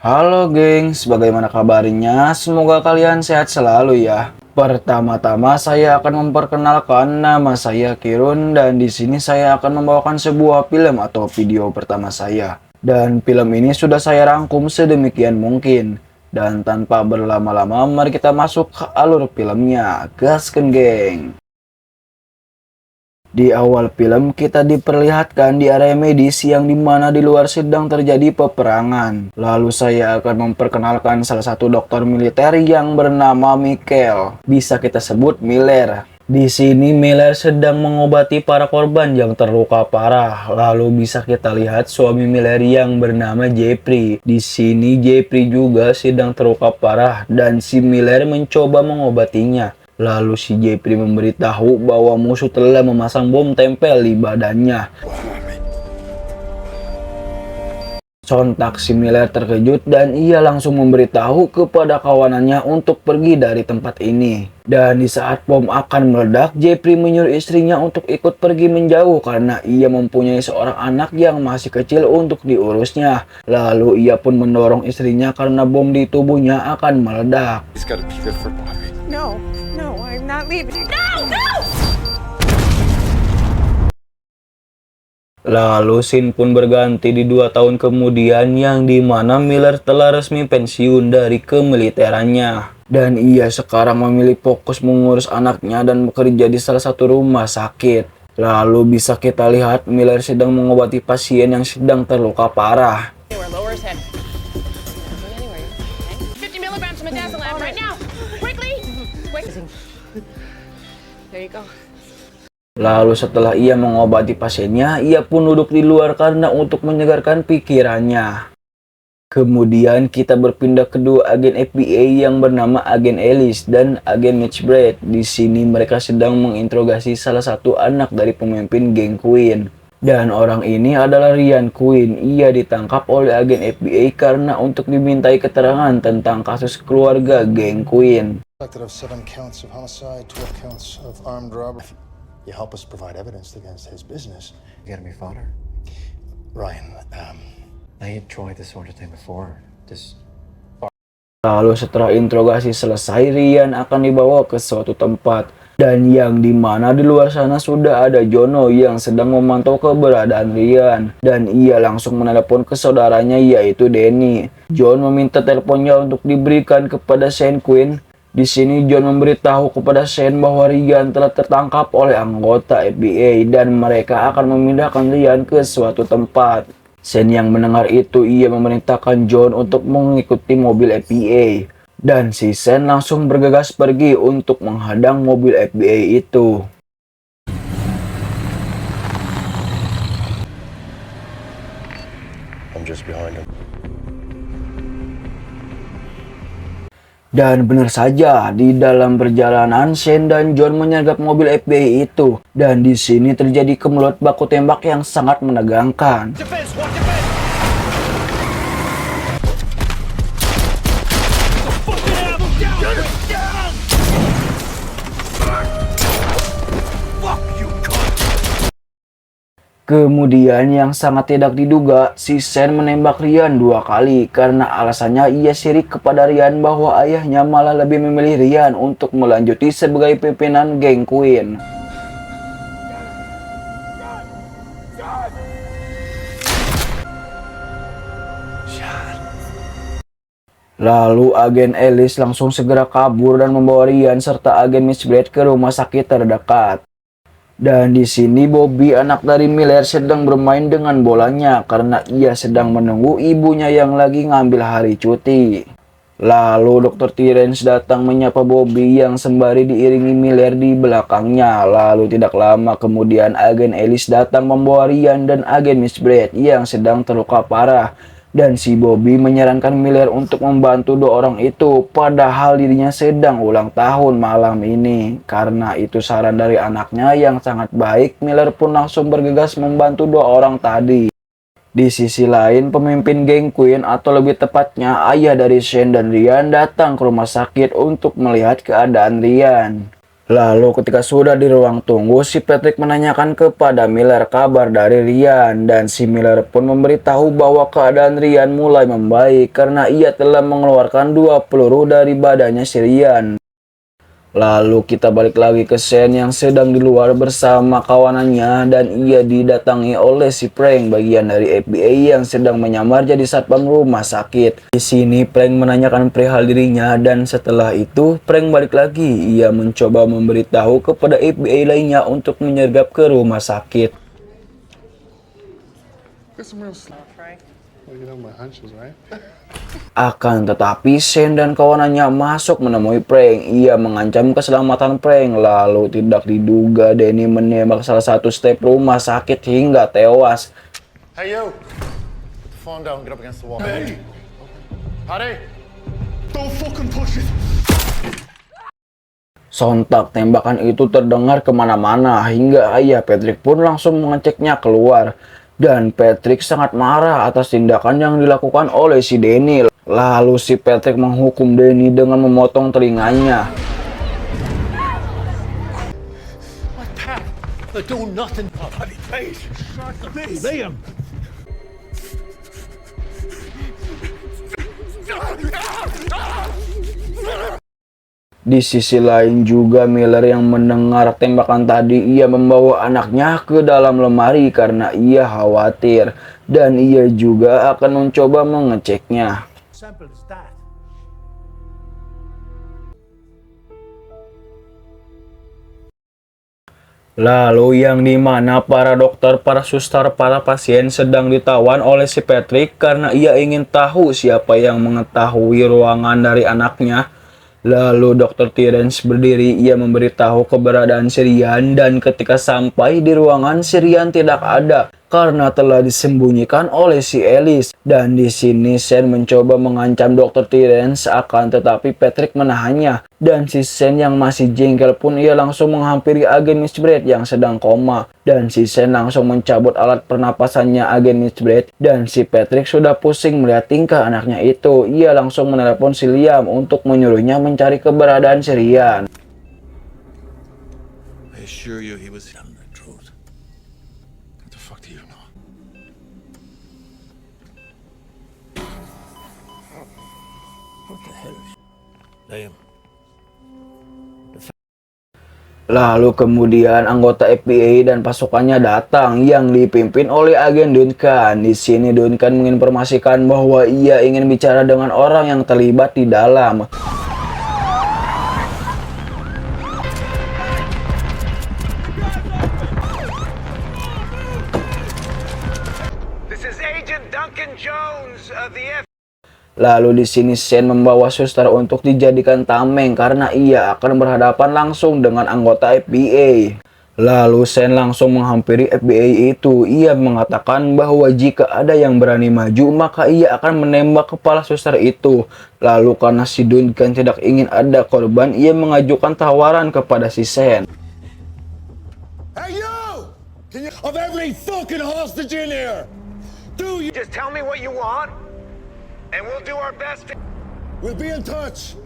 Halo gengs, bagaimana kabarnya? Semoga kalian sehat selalu ya. Pertama-tama saya akan memperkenalkan nama saya Kirun dan di sini saya akan membawakan sebuah film atau video pertama saya. Dan film ini sudah saya rangkum sedemikian mungkin. Dan tanpa berlama-lama mari kita masuk ke alur filmnya. Gaskeun geng. Di awal film kita diperlihatkan di area medis yang dimana di luar sedang terjadi peperangan. Lalu saya akan memperkenalkan salah satu dokter militer yang bernama Michael. Bisa kita sebut Miller. Di sini Miller sedang mengobati para korban yang terluka parah. Lalu bisa kita lihat suami Miller yang bernama Jeffrey. Di sini Jeffrey juga sedang terluka parah dan si Miller mencoba mengobatinya. Lalu si Jeffrey memberitahu bahwa musuh telah memasang bom tempel di badannya. Sontak si Miller terkejut dan ia langsung memberitahu kepada kawanannya untuk pergi dari tempat ini. Dan di saat bom akan meledak, Jeffrey menyuruh istrinya untuk ikut pergi menjauh karena ia mempunyai seorang anak yang masih kecil untuk diurusnya. Lalu ia pun mendorong istrinya karena bom di tubuhnya akan meledak. No, I'm not leaving. No! Lalu scene pun berganti di 2 tahun kemudian yang dimana Miller telah resmi pensiun dari kemiliterannya. Dan ia sekarang memilih fokus mengurus anaknya dan bekerja di salah satu rumah sakit. Lalu bisa kita lihat Miller sedang mengobati pasien yang sedang terluka parah. Lower his head. Anywhere. 50 milligrams of midazolam right now. Quickly. Quick. There you go. Lalu setelah ia mengobati pasiennya, ia pun duduk di luar karena untuk menyegarkan pikirannya. Kemudian kita berpindah ke dua agen FBI yang bernama Agen Ellis dan Agen Mitchblade. Di sini mereka sedang menginterogasi salah satu anak dari pemimpin geng Queen. Dan orang ini adalah Ryan Queen. Ia ditangkap oleh agen FBI karena untuk dimintai keterangan tentang kasus keluarga geng Queen. Of 7 counts of homicide, 12 counts of armed robbery. You help us provide evidence against his business. You gotta be fodder. Ryan, I had tried this sort of thing before. Lalu setelah interogasi selesai, Ryan akan dibawa ke suatu tempat. Dan yang dimana di luar sana sudah ada Jono yang sedang memantau keberadaan Ryan. Dan ia langsung menelepon ke saudaranya yaitu Danny. John meminta teleponnya untuk diberikan kepada Shane Quinn. Di sini John memberitahu kepada Shane bahwa Ryan telah tertangkap oleh anggota FBI dan mereka akan memindahkan Ryan ke suatu tempat. Shane yang mendengar itu ia memerintahkan John untuk mengikuti mobil FBI. Dan si Shane langsung bergegas pergi untuk menghadang mobil FBI itu. I'm just behind him. Dan benar saja, di dalam perjalanan Shane dan John menyergap mobil FBI itu. Dan di sini terjadi kemelut baku tembak yang sangat menegangkan. Kemudian yang sangat tidak diduga, si Shane menembak Ryan 2 kali karena alasannya ia sirik kepada Ryan bahwa ayahnya malah lebih memilih Ryan untuk melanjuti sebagai pimpinan geng Queen. Lalu agen Ellis langsung segera kabur dan membawa Ryan serta agen Mitchblade ke rumah sakit terdekat. Dan di sini Bobby, anak dari Miller, sedang bermain dengan bolanya karena ia sedang menunggu ibunya yang lagi ngambil hari cuti. Lalu Dr. Terence datang menyapa Bobby yang sembari diiringi Miller di belakangnya. Lalu tidak lama kemudian agen Ellis datang membawa Ryan dan agen Mitchblade yang sedang terluka parah. Dan si Bobby menyarankan Miller untuk membantu 2 orang itu, padahal dirinya sedang ulang tahun malam ini. Karena itu saran dari anaknya yang sangat baik, Miller pun langsung bergegas membantu 2 orang tadi. Di sisi lain, pemimpin geng Queen atau lebih tepatnya ayah dari Shane dan Ryan datang ke rumah sakit untuk melihat keadaan Ryan. Lalu ketika sudah di ruang tunggu, si Patrick menanyakan kepada Miller kabar dari Ryan dan si Miller pun memberitahu bahwa keadaan Ryan mulai membaik karena ia telah mengeluarkan 2 peluru dari badannya si Ryan. Lalu kita balik lagi ke scene yang sedang di luar bersama kawanannya dan ia didatangi oleh si Frank, bagian dari FBI yang sedang menyamar jadi satpam rumah sakit. Di sini Frank menanyakan perihal dirinya dan setelah itu Frank balik lagi. Ia mencoba memberitahu kepada FBI lainnya untuk menyergap ke rumah sakit. Get some real stuff. Well, you know my hunches, right? Akan tetapi Shane dan kawanannya masuk menemui Frank. Ia mengancam keselamatan Frank. Lalu tidak diduga Danny menembak salah satu staf rumah sakit hingga tewas. Hey, you! Put the phone down, get up against the wall. Hey! Paddy! Don't fucking push it! Sontak tembakan itu terdengar kemana-mana hingga ayah Patrick pun langsung mengeceknya keluar. Dan Patrick sangat marah atas tindakan yang dilakukan oleh si Danny. Lalu si Patrick menghukum Danny dengan memotong telinganya. What Pat? They're doing nothing. Oh, Paddy, please! Please! Liam! Di sisi lain juga Miller yang mendengar tembakan tadi, ia membawa anaknya ke dalam lemari karena ia khawatir dan ia juga akan mencoba mengeceknya. Simple as that. Lalu yang dimana para dokter, para suster, para pasien sedang ditawan oleh si Patrick karena ia ingin tahu siapa yang mengetahui ruangan dari anaknya. Lalu Dr. Terence berdiri, ia memberitahu keberadaan Ryan dan ketika sampai di ruangan Ryan tidak ada karena telah disembunyikan oleh si Alice. Dan di sini Shane mencoba mengancam Dr. Terence akan tetapi Patrick menahannya. Dan si Shane yang masih jengkel pun ia langsung menghampiri agen Miss Brett yang sedang koma. Dan si Shane langsung mencabut alat pernapasannya agen Miss Brett. Dan si Patrick sudah pusing melihat tingkah anaknya itu. Ia langsung menelepon si Liam untuk menyuruhnya mencari keberadaan si Ryan. I assure you he was telling the truth. What the fuck do you know? What the hell? Liam. Lalu kemudian anggota FBI dan pasukannya datang yang dipimpin oleh agen Duncan. Di sini Duncan menginformasikan bahwa ia ingin bicara dengan orang yang terlibat di dalam. This is Agent Duncan Jones of the Lalu di sini Shane membawa suster untuk dijadikan tameng karena ia akan berhadapan langsung dengan anggota FBI. Lalu Shane langsung menghampiri FBI itu. Ia mengatakan bahwa jika ada yang berani maju maka ia akan menembak kepala suster itu. Lalu karena si Duncan tidak ingin ada korban, ia mengajukan tawaran kepada si Shane. Hey, you! Of every fucking hostage in here! Do you? Just tell me what you want, and we'll do our best. We'll be in touch.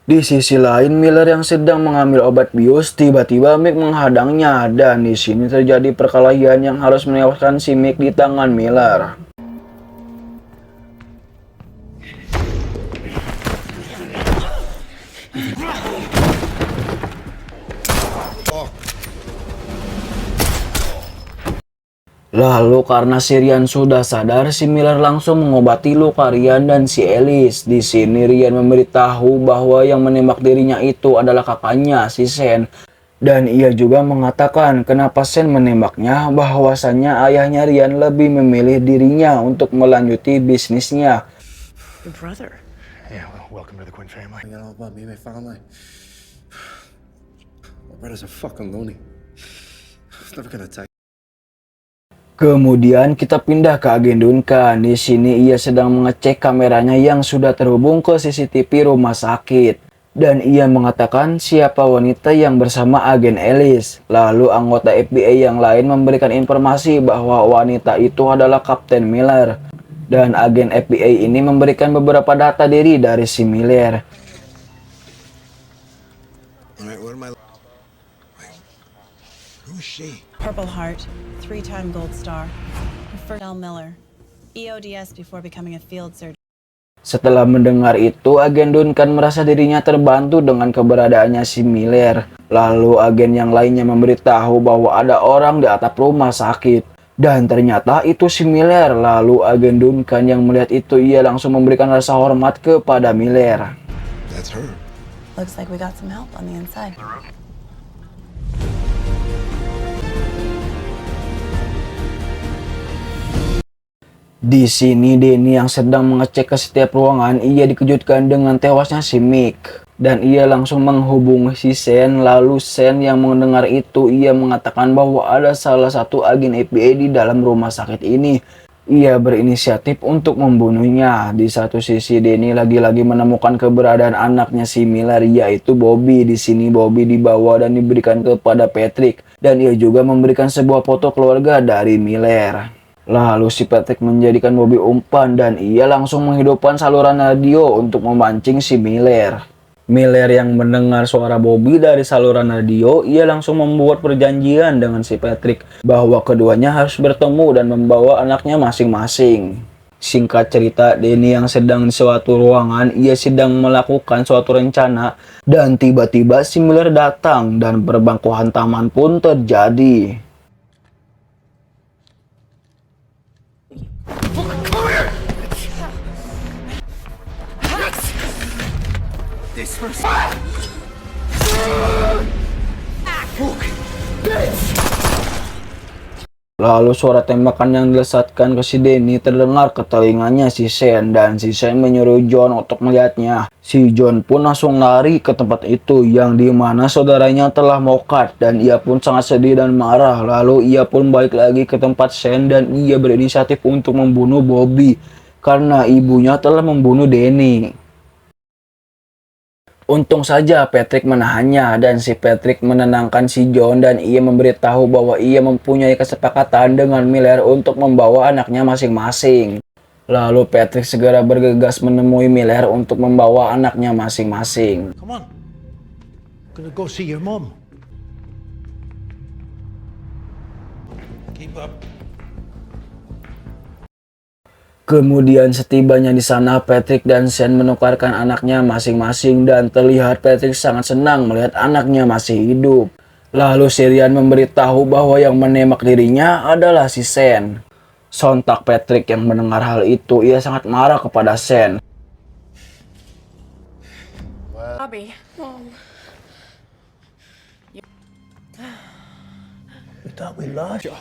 Di sisi lain, Miller yang sedang mengambil obat bius, tiba-tiba Mick menghadangnya dan di sini terjadi perkelahian yang harus menewaskan si Mick di tangan Miller. Lalu karena si Ryan sudah sadar, si Miller langsung mengobati luka Ryan dan si Alice. Di sini Ryan memberitahu bahwa yang menembak dirinya itu adalah kakaknya, si Shane. Dan ia juga mengatakan kenapa Shane menembaknya, bahwasannya ayahnya Ryan lebih memilih dirinya untuk melanjuti bisnisnya. Your brother. Yeah, well, welcome to the Quinn family. You know about me, my family. My brother's a fucking loony. He's never gonna take. Kemudian kita pindah ke agen Duncan. Di sini ia sedang mengecek kameranya yang sudah terhubung ke CCTV rumah sakit. Dan ia mengatakan siapa wanita yang bersama agen Alice. Lalu anggota FBI yang lain memberikan informasi bahwa wanita itu adalah Kapten Miller. Dan agen FBI ini memberikan beberapa data diri dari si Miller. she? Purple Heart, 3-time Gold Star. First L. Miller, EODS before becoming a field surgeon. Setelah mendengar itu, agen Duncan merasa dirinya terbantu dengan keberadaannya si Miller. Lalu agen yang lainnya memberitahu bahwa ada orang di atap rumah sakit. Dan ternyata itu si Miller. Lalu agen Duncan yang melihat itu, ia langsung memberikan rasa hormat kepada Miller. That's her. Looks like we got some help on the inside. Di sini Danny yang sedang mengecek ke setiap ruangan, ia dikejutkan dengan tewasnya si Mick. Dan ia langsung menghubungi si Sen. Lalu Sen yang mendengar itu, ia mengatakan bahwa ada salah satu agen FBI di dalam rumah sakit ini. Ia berinisiatif untuk membunuhnya. Di satu sisi Danny lagi-lagi menemukan keberadaan anaknya si Miller, yaitu Bobby. Di sini Bobby dibawa dan diberikan kepada Patrick. Dan ia juga memberikan sebuah foto keluarga dari Miller. Lalu si Patrick menjadikan Bobby umpan dan ia langsung menghidupkan saluran radio untuk memancing si Miller. Miller yang mendengar suara Bobby dari saluran radio, ia langsung membuat perjanjian dengan si Patrick bahwa keduanya harus bertemu dan membawa anaknya masing-masing. Singkat cerita, Danny yang sedang di suatu ruangan, ia sedang melakukan suatu rencana dan tiba-tiba si Miller datang dan perbangku hantaman pun terjadi. Lalu suara tembakan yang dilesatkan ke si Danny terdengar ke telinganya si Sen, dan si Sen menyuruh John untuk melihatnya. Si John pun langsung lari ke tempat itu yang dimana saudaranya telah mokat, dan ia pun sangat sedih dan marah. Lalu ia pun balik lagi ke tempat Sen dan ia berinisiatif untuk membunuh Bobby karena ibunya telah membunuh Danny. Untung saja Patrick menahannya dan si Patrick menenangkan si John dan ia memberitahu bahwa ia mempunyai kesepakatan dengan Miller untuk membawa anaknya masing-masing. Lalu Patrick segera bergegas menemui Miller untuk membawa anaknya masing-masing. Come on. I'm gonna go see your mom. Keep up. Kemudian setibanya di sana, Patrick dan Sen menukarkan anaknya masing-masing dan terlihat Patrick sangat senang melihat anaknya masih hidup. Lalu Syrian memberitahu bahwa yang menembak dirinya adalah si Sen. Sontak Patrick yang mendengar hal itu, ia sangat marah kepada Sen. Bobby. Mom. We thought we lost you.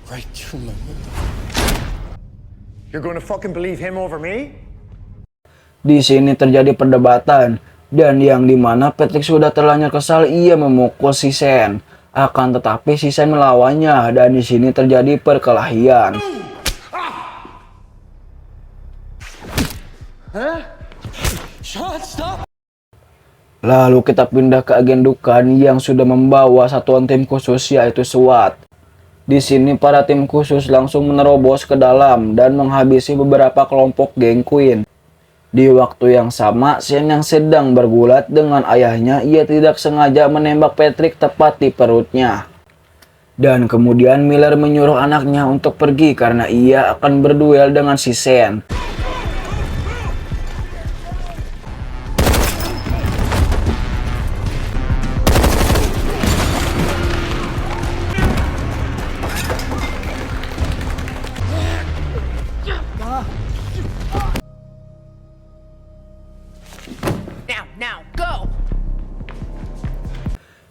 Right through my window. You're going to fucking believe him over me? Di sini terjadi perdebatan dan yang dimana Patrick sudah terlanjur kesal, ia memukul si Sen. Akan tetapi si Sen melawannya dan di sini terjadi perkelahian. Lalu kita pindah ke agen Duncan yang sudah membawa satuan tim khusus yaitu SWAT. Di sini para tim khusus langsung menerobos ke dalam dan menghabisi beberapa kelompok geng Queen. Di waktu yang sama, Sen yang sedang bergulat dengan ayahnya, ia tidak sengaja menembak Patrick tepat di perutnya. Dan kemudian Miller menyuruh anaknya untuk pergi karena ia akan berduel dengan si Sen. Now, go!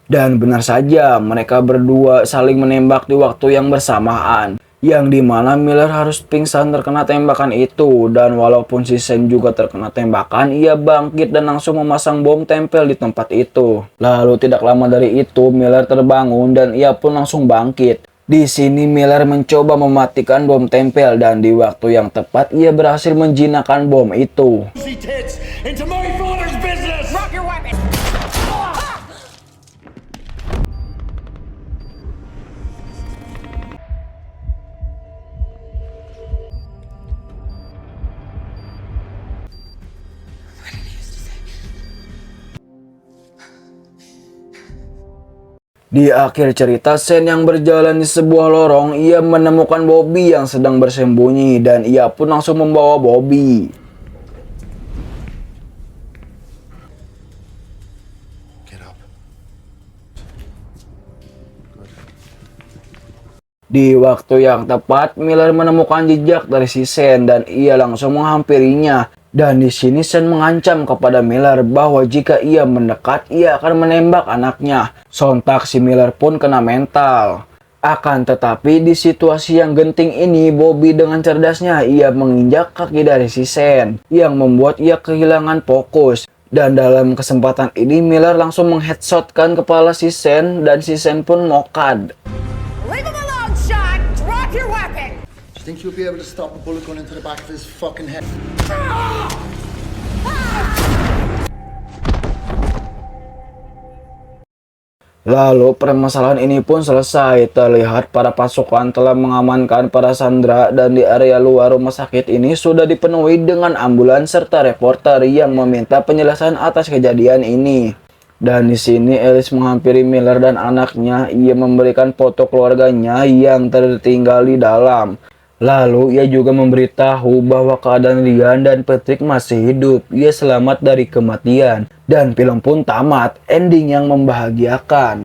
Dan benar saja, mereka berdua saling menembak di waktu yang bersamaan. Yang dimana Miller harus pingsan terkena tembakan itu. Dan walaupun si Sen juga terkena tembakan, ia bangkit dan langsung memasang bom tempel di tempat itu. Lalu tidak lama dari itu, Miller terbangun dan ia pun langsung bangkit. Di sini Miller mencoba mematikan bom tempel dan di waktu yang tepat ia berhasil menjinakkan bom itu. Into my father's business! Drop your weapon! Di akhir cerita, Shane yang berjalan di sebuah lorong, ia menemukan Bobby yang sedang bersembunyi dan ia pun langsung membawa Bobby. Get up. Di waktu yang tepat, Miller menemukan jejak dari si Shane dan ia langsung menghampirinya. Dan di sini Shane mengancam kepada Miller bahwa jika ia mendekat, ia akan menembak anaknya. Sontak si Miller pun kena mental. Akan tetapi di situasi yang genting ini, Bobby dengan cerdasnya ia menginjak kaki dari si Shane yang membuat ia kehilangan fokus. Dan dalam kesempatan ini Miller langsung mengheadshotkan kepala si Shane dan si Shane pun mokad. Leave him alone, Sean! Drop your weapon! Do you think you'll be able to stop a bullet going into the back of his fucking head? Lalu permasalahan ini pun selesai. Terlihat para pasukan telah mengamankan para sandera dan di area luar rumah sakit ini sudah dipenuhi dengan ambulans serta reporter yang meminta penjelasan atas kejadian ini. Dan di sini Alice menghampiri Miller dan anaknya. Ia memberikan foto keluarganya yang tertinggal di dalam. Lalu ia juga memberitahu bahwa keadaan Ryan dan Patrick masih hidup. Ia selamat dari kematian. Dan film pun tamat, ending yang membahagiakan.